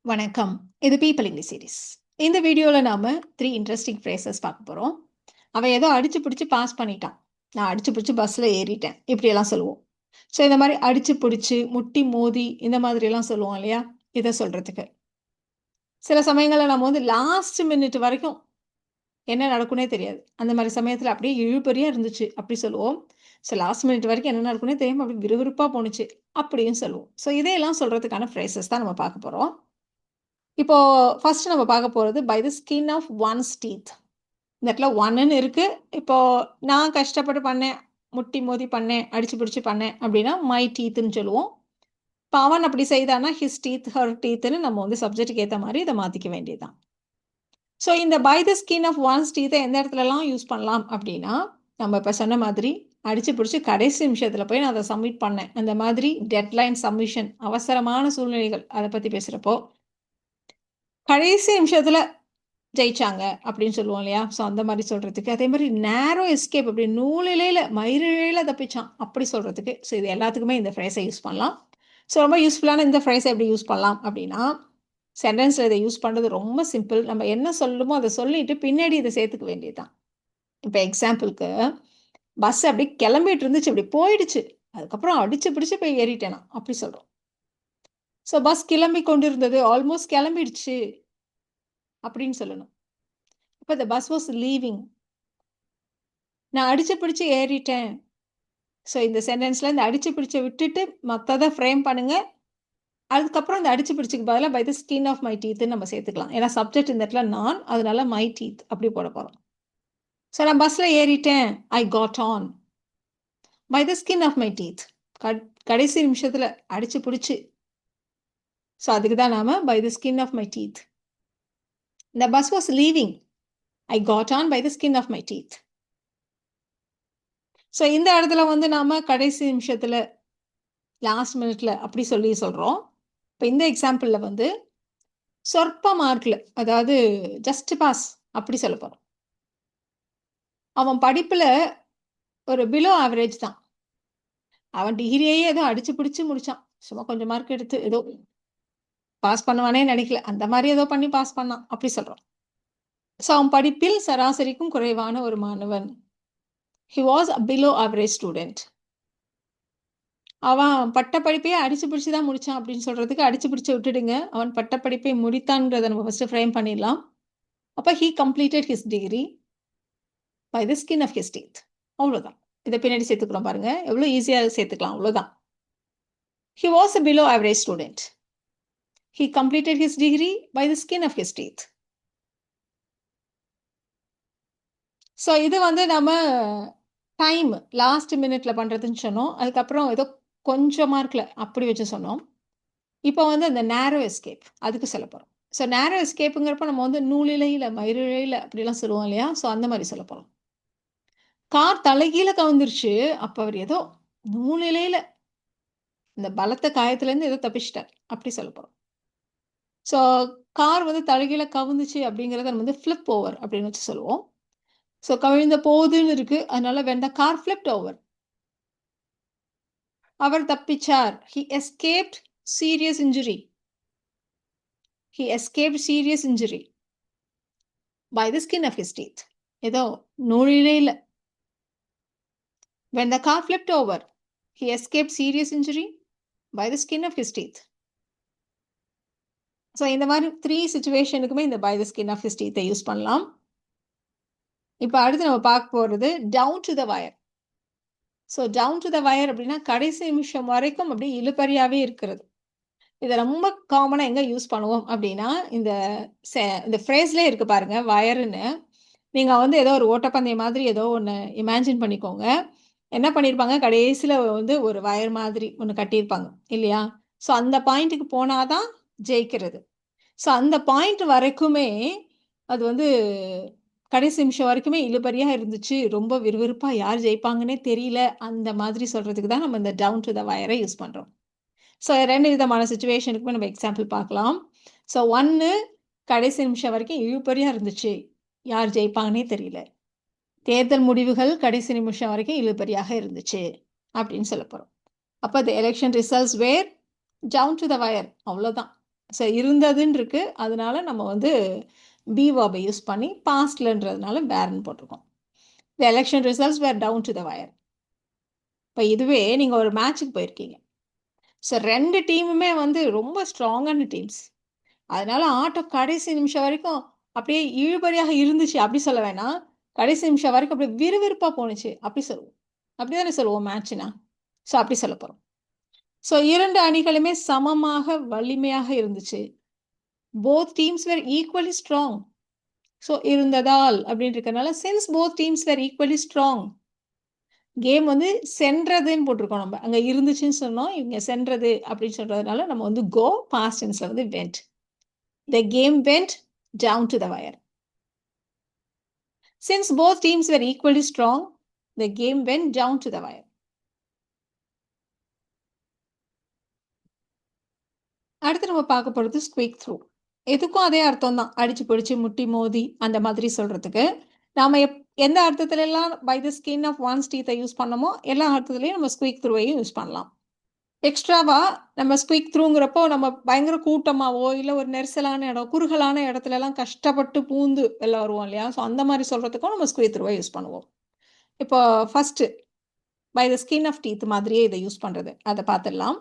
வணக்கம். இது people English series. இந்த வீடியோல நாம 3 இன்ட்ரஸ்டிங் ஃப்ரேசஸ் பார்க்க போறோம். அவன் ஏதோ அடிச்சு பிடிச்சு பாஸ் பண்ணிட்டான். நான் அடிச்சு பிடிச்சு பஸ்ல ஏறிட்டேன். இப்படியெல்லாம் சொல்லுவோம். ஸோ இந்த மாதிரி அடிச்சு பிடிச்சு, முட்டி மோதி இந்த மாதிரியெல்லாம் சொல்லுவோம் இல்லையா? இதை சொல்றதுக்கு. சில சமயங்கள்ல நம்ம வந்து லாஸ்ட் மினிட் வரைக்கும் என்ன நடக்கும்னே தெரியாது. அந்த மாதிரி சமயத்துல அப்படியே இழுபறியா இருந்துச்சு அப்படி சொல்லுவோம். ஸோ லாஸ்ட் மினிட் வரைக்கும் என்ன நடக்கும்னே தெரியாம அப்படி விறுவிறுப்பா போணுச்சு அப்படியும் சொல்லுவோம். ஸோ இதையெல்லாம் சொல்றதுக்கான ஃப்ரேசஸ் தான் நம்ம பார்க்க போறோம். இப்போ ஃபர்ஸ்ட் நம்ம பார்க்க போறது by the skin of one's teeth. இந்த இடத்துல ஒன்னுன்னு இருக்கு. இப்போ நான் கஷ்டப்பட்டு பண்ணேன், முட்டி மோதி பண்ணேன், அடிச்சு பிடிச்சு பண்ணேன் அப்படின்னா மை டீத்ன்னு சொல்லுவோம். இப்போ அவன் அப்படி செய்தான்னா ஹிஸ் டீத், ஹர் டீத்ன்னு நம்ம வந்து சப்ஜெக்ட்டுக்கு ஏற்ற மாதிரி இதை மாற்றிக்க வேண்டியதுதான். ஸோ இந்த by the skin of one's டீத்தை எந்த இடத்துலலாம் யூஸ் பண்ணலாம் அப்படின்னா, நம்ம இப்போ சொன்ன மாதிரி அடிச்சு பிடிச்சி கடைசி நிமிஷத்தில் போய் நான் அதை சப்மிட் பண்ணேன். அந்த மாதிரி டெட்லைன் சப்மிஷன், அவசரமான சூழ்நிலைகள் அதை பற்றி பேசுகிறப்போ கடைசி நிமிஷத்துல ஜெயிச்சாங்க அப்படின்னு சொல்லுவோம் இல்லையா? ஸோ அந்த மாதிரி சொல்றதுக்கு. அதே மாதிரி நேரோ எஸ்கேப் அப்படி நூலிழையில மயிரிழையில தப்பிச்சான் அப்படி சொல்றதுக்கு. ஸோ இது எல்லாத்துக்குமே இந்த ஃப்ரேஸை யூஸ் பண்ணலாம். ஸோ ரொம்ப யூஸ்ஃபுல்லான இந்த ஃப்ரேஸை எப்படி யூஸ் பண்ணலாம் அப்படின்னா, சென்டென்ஸில் இதை யூஸ் பண்ணுறது ரொம்ப சிம்பிள். நம்ம என்ன சொல்லணுமோ அதை சொல்லிட்டு பின்னாடி இதை சேர்த்துக்க வேண்டியதுதான். இப்போ எக்ஸாம்பிளுக்கு பஸ் அப்படி கிளம்பிட்டு இருந்துச்சு, இப்படி போயிடுச்சு. அதுக்கப்புறம் அடிச்சு பிடிச்சு போய் ஏறிட்டேனா அப்படி சொல்கிறோம். ஸோ பஸ் கிளம்பி கொண்டிருந்தது, ஆல்மோஸ்ட் கிளம்பிடுச்சு அப்படின்னு சொல்லணும். இப்போ த பஸ் வாஸ் லீவிங். நான் அடிச்சு பிடிச்சு ஏறிட்டேன். ஸோ இந்த சென்டென்ஸில் இந்த அடிச்சு பிடிச்ச விட்டுட்டு மற்றதை ஃப்ரேம் பண்ணுங்க. அதுக்கப்புறம் இந்த அடிச்சு பிடிச்சிக்கு பதிலாக by the skin of my டீத்ன்னு நம்ம சேர்த்துக்கலாம். ஏன்னா சப்ஜெக்ட் இந்த இடத்துல நான், அதனால மை டீத் அப்படி போட போகிறோம். ஸோ நான் பஸ்ஸில் ஏறிட்டேன். I got on by the skin of my teeth. கடைசி நிமிஷத்தில் அடிச்சு பிடிச்சி. ஸோ அதுக்கு தான் நாம by the skin of my teeth. இந்த bus was leaving. I got on by the skin of my teeth. So இந்த இடத்துல வந்து நாம கடைசி நிமிஷத்தில் லாஸ்ட் மினிட்ல அப்படி சொல்லி சொல்கிறோம். இப்போ இந்த எக்ஸாம்பிளில் வந்து சொற்ப மார்க்கில், அதாவது ஜஸ்ட் பாஸ் அப்படி சொல்ல போகிறோம். அவன் படிப்பில் ஒரு பிலோ ஆவரேஜ் தான். அவன் டிகிரியையே ஏதோ அடிச்சு பிடிச்சு முடிச்சான். சும்மா கொஞ்சம் மார்க் எடுத்து ஏதோ பாஸ் பண்ணுவானே நினைக்கல, அந்த மாதிரி ஏதோ பண்ணி பாஸ் பண்ணான் அப்படி சொல்கிறோம். ஸோ அவன் படிப்பில் சராசரிக்கும் குறைவான ஒரு மாணவன். He was a below average student. அவன் பட்டப்படிப்பையே அடிச்சு பிடிச்சு தான் முடிச்சான் அப்படின்னு சொல்றதுக்கு அடிச்சு பிடிச்சு விட்டுடுங்க. அவன் பட்டப்படிப்பை முடித்தான்றதை நம்ம ஃபர்ஸ்ட் ஃப்ரேம் பண்ணிடலாம். அப்போ he completed his degree by the skin of his teeth. அவ்வளோதான். இதை பின்னாடி சேர்த்துக்கிறோம் பாருங்க, எவ்வளோ ஈஸியாக சேர்த்துக்கலாம். அவ்வளோதான். He was a below average student. He completed his degree by the skin of his teeth. So இது வந்து நம்ம டைம் லாஸ்ட் மினிட்ல பண்ணுறதுன்னு சொன்னோம். அதுக்கப்புறம் ஏதோ கொஞ்சம் மார்க்கில் அப்படி வச்சு சொன்னோம். இப்போ வந்து அந்த நேரோ எஸ்கேப் அதுக்கு சொல்ல போகிறோம். ஸோ நேரோ எஸ்கேப்புங்கிறப்ப நம்ம வந்து நூலிழையில் மயிரிழையில் அப்படிலாம் சொல்லுவோம் இல்லையா? ஸோ அந்த மாதிரி சொல்ல போகிறோம். கார் தலைகீழ கவுந்துருச்சு. அப்போ அவர் ஏதோ நூலிழையில் இந்த பலத்த காயத்துலேருந்து ஏதோ தப்பிச்சிட்டார் அப்படி சொல்ல போகிறோம். ஸோ கார் வந்து தலைகீழ கவுந்துச்சு அப்படிங்கிறத நம்ம வந்து ஃப்ளிப் ஓவர் அப்படின்னு வச்சு சொல்லுவோம். ஸோ கவிழ்ந்த போதுன்னு இருக்கு, அதனால when the car flipped over, our தப்பிச்சார். he escaped serious injury. he escaped serious injury by the skin of his teeth. ஏதோ நூலிழையில். when the car flipped over, he escaped serious injury by the skin of his teeth. So இந்த மாதிரி 3 சிச்சுவேஷனுக்குமே இந்த by the skin of his teeth use பண்ணலாம். இப்போ அடுத்து நம்ம பார்க்க போகிறது down to the wire. So down to the wire அப்படின்னா கடைசி நிமிஷம் வரைக்கும் அப்படியே இழுபறியாகவே இருக்கிறது. இதை ரொம்ப காமனாக எங்கே யூஸ் பண்ணுவோம் அப்படின்னா, இந்த ஃப்ரேஸ்லேயே இருக்குது பாருங்க, வயருன்னு. நீங்கள் வந்து ஏதோ ஒரு ஓட்டப்பந்தயம் மாதிரி ஏதோ ஒன்று இமேஜின் பண்ணிக்கோங்க. என்ன பண்ணியிருப்பாங்க, கடைசியில் வந்து ஒரு வயர் மாதிரி ஒன்று கட்டியிருப்பாங்க இல்லையா? ஸோ அந்த பாயிண்ட்டுக்கு போனால் தான் ஜெயிக்கிறது. ஸோ அந்த பாயிண்ட் வரைக்குமே அது வந்து கடைசி நிமிஷம் வரைக்குமே இழுபறியாக இருந்துச்சு, ரொம்ப விறுவிறுப்பாக, யார் ஜெயிப்பாங்கன்னே தெரியல, அந்த மாதிரி சொல்கிறதுக்கு தான் நம்ம இந்த டவுன் டு த வயரை யூஸ் பண்ணுறோம். ஸோ 2 விதமான சிச்சுவேஷனுக்குமே நம்ம எக்ஸாம்பிள் பார்க்கலாம். ஸோ 1 கடைசி நிமிஷம் வரைக்கும் இழுபறியாக இருந்துச்சு, யார் ஜெயிப்பாங்கன்னே தெரியல. தேர்தல் முடிவுகள் கடைசி நிமிஷம் வரைக்கும் இழுபறியாக இருந்துச்சு அப்படின்னு சொல்ல போகிறோம். அப்போ the election results were down to the wire. அவ்வளோதான். ஸோ இருந்ததுன்னு இருக்கு. அதனால நம்ம வந்து பி வேர்பை யூஸ் பண்ணி பாஸ்ட்லன்றதுனால வேர்ன்னு போட்டிருக்கோம். The election results were down to the wire. இப்போ இதுவே நீங்கள் ஒரு மேட்ச்சுக்கு போயிருக்கீங்க. ஸோ 2 டீமுமே வந்து ரொம்ப ஸ்ட்ராங்கான டீம்ஸ். அதனால ஆட்டம் கடைசி நிமிஷம் வரைக்கும் அப்படியே இழுபறியாக இருந்துச்சு அப்படி சொல்ல வேணாம். கடைசி நிமிஷம் வரைக்கும் அப்படியே விறுவிறுப்பாக போணுச்சு அப்படி சொல்லுவோம். அப்படி தானே சொல்லுவோம் மேட்ச்னா. ஸோ அப்படி சொல்ல போகிறோம். ஸோ 2 அணிகளுமே சமமாக வலிமையாக இருந்துச்சு. போத் டீம்ஸ் வேர் ஈக்குவலி ஸ்ட்ராங். ஸோ இருந்ததால் அப்படின்னு இருக்கனால சின்ஸ் போத் டீம்ஸ் வேர் ஈக்குவலி ஸ்ட்ராங். கேம் வந்து சென்றதுன்னு போட்டிருக்கோம் நம்ம. அங்கே இருந்துச்சுன்னு சொன்னோம். இவங்க சென்றது அப்படின்னு சொல்றதுனால நம்ம வந்து கோ பாஸ்ட் டென்ஸ்ல வந்து went. The game went down to the wire. Since both teams were equally strong, the game went down to the wire. அடுத்து நம்ம பார்க்க போகிறது ஸ்குவீக் த்ரூ. எதுக்கும் அதே அர்த்தம் தான். அடிச்சு பிடிச்சி முட்டி மோதி அந்த மாதிரி சொல்கிறதுக்கு நாம் எந்த அர்த்தத்துல எல்லாம் by the skin of one's டீத்தை யூஸ் பண்ணமோ எல்லா அர்த்தத்துலையும் நம்ம ஸ்குவீக் த்ரூவையும் யூஸ் பண்ணலாம். எக்ஸ்ட்ராவா நம்ம ஸ்குவீக் த்ரூங்கிறப்போ நம்ம பயங்கர கூட்டமாவோ இல்லை ஒரு நெரிசலான இடம் குறுகலான இடத்துலலாம் கஷ்டப்பட்டு பூந்து வெளில வருவோம் இல்லையா? ஸோ அந்த மாதிரி சொல்கிறதுக்கும் நம்ம ஸ்குவீக் த்ரூவை யூஸ் பண்ணுவோம். இப்போ first by the skin of teeth மாதிரியே இதை யூஸ் பண்ணுறது அதை பார்த்துடலாம்.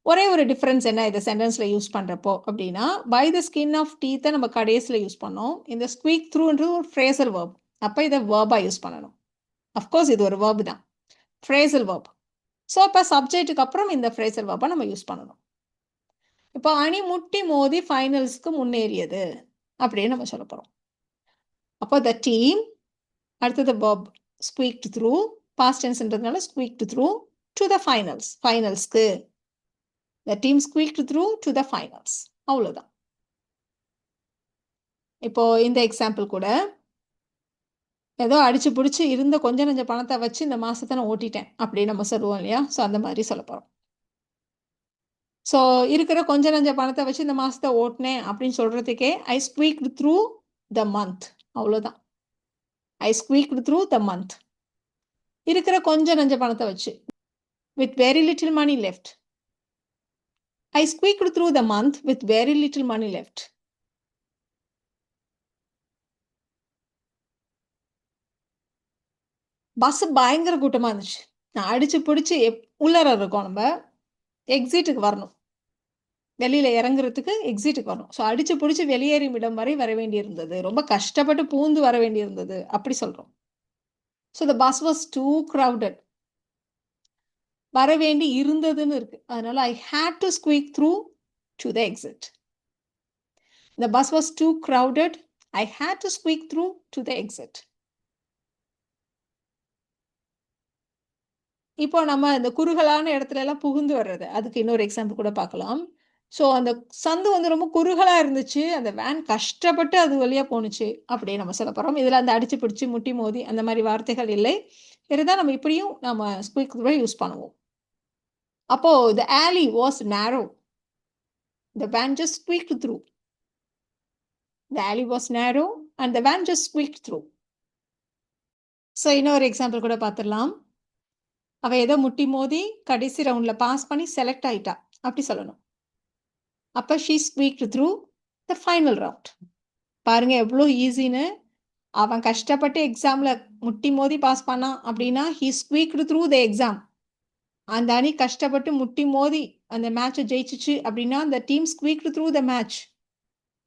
ஒரே ஒரு டிஃப்ரென்ஸ் என்ன இதை சென்டென்ஸில் யூஸ் பண்ணுறப்போ அப்படின்னா பை த ஸ்கின் ஆஃப் டீத்தை நம்ம கடைசியில் யூஸ் பண்ணோம். இந்த ஸ்குவீக் த்ரூன்றது ஒரு ஃப்ரேசல் வேர்ப். அப்போ இதை வேர்பாக யூஸ் பண்ணணும். அஃப்கோர்ஸ் இது ஒரு வேர்பு தான், ஃப்ரேசல் வேர்ப். ஸோ அப்போ சப்ஜெக்ட்டுக்கு அப்புறம் இந்த ஃப்ரேசல் வேர்பை நம்ம யூஸ் பண்ணணும். இப்போ அணி முட்டி மோதி ஃபைனல்ஸ்க்கு முன்னேறியது அப்படின்னு நம்ம சொல்ல போகிறோம். அப்போ த டீம் அடுத்தது வேர்ப் ஸ்குவீக்ட் த்ரூ பாஸ்ட் டென்ஸ்ன்றதுனால squeaked through to the finals. ஃபைனல்ஸ்க்கு the team squeaked through to the finals. அவ்வளோதான். இப்போ இந்த எக்ஸாம்பிள் கூட ஏதோ அடிச்சு பிடிச்சி இருந்த கொஞ்சம் நஞ்ச பணத்தை வச்சு இந்த மாசத்தை நான் ஓட்டிட்டேன் அப்படின்னு நம்ம சொல்லுவோம் இல்லையா? ஸோ அந்த மாதிரி சொல்ல போகிறோம். ஸோ இருக்கிற கொஞ்சம் நஞ்ச பணத்தை வச்சு இந்த மாசத்தை ஓட்டினேன் அப்படின்னு சொல்றதுக்கே ஐ ஸ்குவீக்ட் த்ரூ த மந்த். அவ்வளோதான். ஐ ஸ்குவீக்ட் த்ரூ த மந்த். இருக்கிற கொஞ்சம் நஞ்ச பணத்தை வச்சு with very little money left. I squeaked through the month with very little money left. Bus பயங்கர கூட்டமாக இருந்துச்சு. நான் அடிச்சு பிடிச்சி உள்ளர இருக்கோம், நம்ம எக்ஸிட்டுக்கு வரணும், வெளியில் இறங்குறதுக்கு எக்ஸிட்டுக்கு வரணும். ஸோ அடிச்சு பிடிச்சி வெளியேறும் இடம் வரை வர வேண்டியிருந்தது, ரொம்ப கஷ்டப்பட்டு பூந்து வர வேண்டியிருந்தது அப்படி சொல்கிறோம். So the bus was too crowded. வர வேண்டி இருந்ததுன்னு இருக்கு. அதனால I had to squeak through to the exit. The bus was too crowded. I had to squeak through to the exit. இப்போ நம்ம இந்த குறுகலான இடத்துல எல்லாம் புகுந்து வர்றது, அதுக்கு இன்னொரு எக்ஸாம்பிள் கூட பார்க்கலாம். ஸோ அந்த சந்து வந்து ரொம்ப குறுகலாக இருந்துச்சு, அந்த வேன் கஷ்டப்பட்டு அது வழியாக போணுச்சு அப்படின்னு நம்ம சொல்ல போகிறோம். இதில் அந்த அடிச்சு பிடிச்சி முட்டி மோதி அந்த மாதிரி வார்த்தைகள் இல்லை. இதுதான் நம்ம இப்படியும் நம்ம ஸ்குவீக் த்ரூ யூஸ் பண்ணுவோம். அப்போ the alley was narrow. The van just squeaked through. The alley was narrow and the van just squeaked through. So இன்னொரு எக்ஸாம்பிள் கூட பார்த்துடலாம். அவ ஏதோ முட்டி மோதி கடைசி ரவுண்டில் பாஸ் பண்ணி செலக்ட் ஆயிட்டா அப்படி சொல்லணும். அப்போ she squeaked through the final round. பாருங்க எவ்வளோ ஈஸின்னு. அவன் கஷ்டப்பட்டு எக்ஸாமில் முட்டி மோதி பாஸ் பண்ணான் அப்படின்னா ஹீ ஸ்குவீக்டு த்ரூ த எக்ஸாம். அந்த அணி கஷ்டப்பட்டு முட்டி மோதி அந்த மேட்சை ஜெயிச்சிச்சு அப்படின்னா அந்த team squeaked through the match.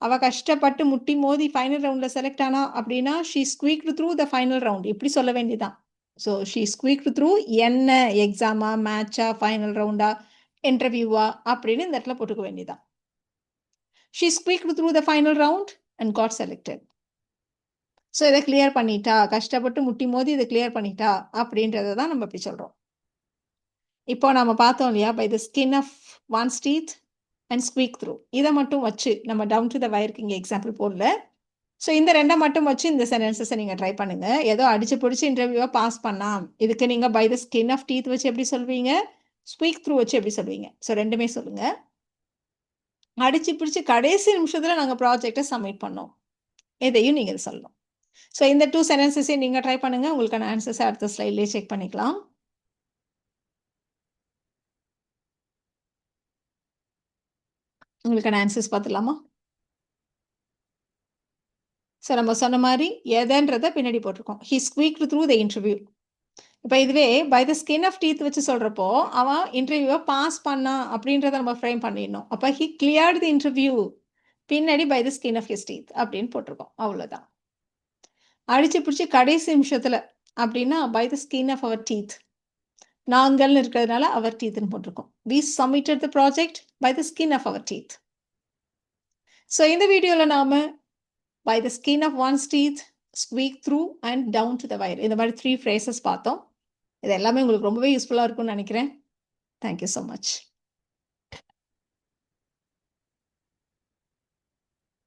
அவள் கஷ்டப்பட்டு முட்டி மோதி ஃபைனல் ரவுண்டில் செலக்ட் ஆனா அப்படின்னா she squeaked through the final round இப்படி சொல்ல வேண்டியதான். ஸோ ஷீ ஸ்குவீக்டு த்ரூ என்ன எக்ஸாமா மேட்சா ஃபைனல் ரவுண்டா இன்டர்வியூவா அப்படின்னு இந்த இடத்துல போட்டுக்க வேண்டியதான். She squeaked through the final round and got selected. So இதை கிளியர் பண்ணிட்டா, கஷ்டப்பட்டு முட்டி மோதி இதை கிளியர் பண்ணிட்டா அப்படின்றத தான் நம்ம இப்படி சொல்கிறோம். இப்போ நம்ம பார்த்தோம் இல்லையா, by the skin of one's teeth and squeak through. இதை மட்டும் வச்சு நம்ம டவுன் டு த வயருக்கு இங்கே எக்ஸாம்பிள் போடல. ஸோ இந்த ரெண்டை மட்டும் வச்சு இந்த சென்டென்சஸை நீங்கள் ட்ரை பண்ணுங்க. ஏதோ அடிச்சு பிடிச்சி இன்டர்வியூவை பாஸ் பண்ணலாம், இதுக்கு நீங்கள் by the skin of teeth வச்சு எப்படி சொல்வீங்க, ஸ்குவீக் த்ரூ வச்சு எப்படி சொல்வீங்க? ஸோ ரெண்டுமே சொல்லுங்க. அடிச்சு பிடிச்சி கடைசி நிமிஷத்தில் நாங்கள் ப்ராஜெக்டை சப்மிட் பண்ணோம், எதையும் நீங்கள் சொல்லணும். ஸோ இந்த 2 சென்டென்சஸையும் நீங்கள் ட்ரை பண்ணுங்க. உங்களுக்கான ஆன்சர்ஸை அடுத்த ஸ்லைட்லேயே செக் பண்ணிக்கலாம். உங்களுக்கான ஆன்சர்ஸ் பார்த்துடலாமா? ஸோ நம்ம சொன்ன மாரி எதன்றத பின்னாடி போட்டிருக்கோம். He squeaked through the interview. இப்ப இதுவே by the skin of teeth வச்சு சொல்றப்போ, அவன் இன்டர்வியூவ பாஸ் பண்ணான் அப்படின்றத நம்ம ஃப்ரேம் பண்ணிடணும். அப்ப ஹி கிளியர்ட் தி இன்டர்வியூ. பின்னாடி by the skin of his teeth அப்படின்னு போட்டிருக்கோம். அவ்வளோதான். அடிச்சு பிடிச்சு கடைசி நிமிஷத்துல அப்படின்னா by the skin of our teeth. நாங்கள்னு இருக்கிறதுனால அவர் டீத்னு போட்டிருக்கோம். We submitted the project by the skin of our teeth. So இந்த வீடியோவில் நாம by the skin of one's teeth, squeak through and down to the wire. இந்த மாதிரி 3 phrases பார்த்தோம். இது எல்லாமே உங்களுக்கு ரொம்பவே யூஸ்ஃபுல்லாக இருக்கும்னு நினைக்கிறேன். Thank you so much.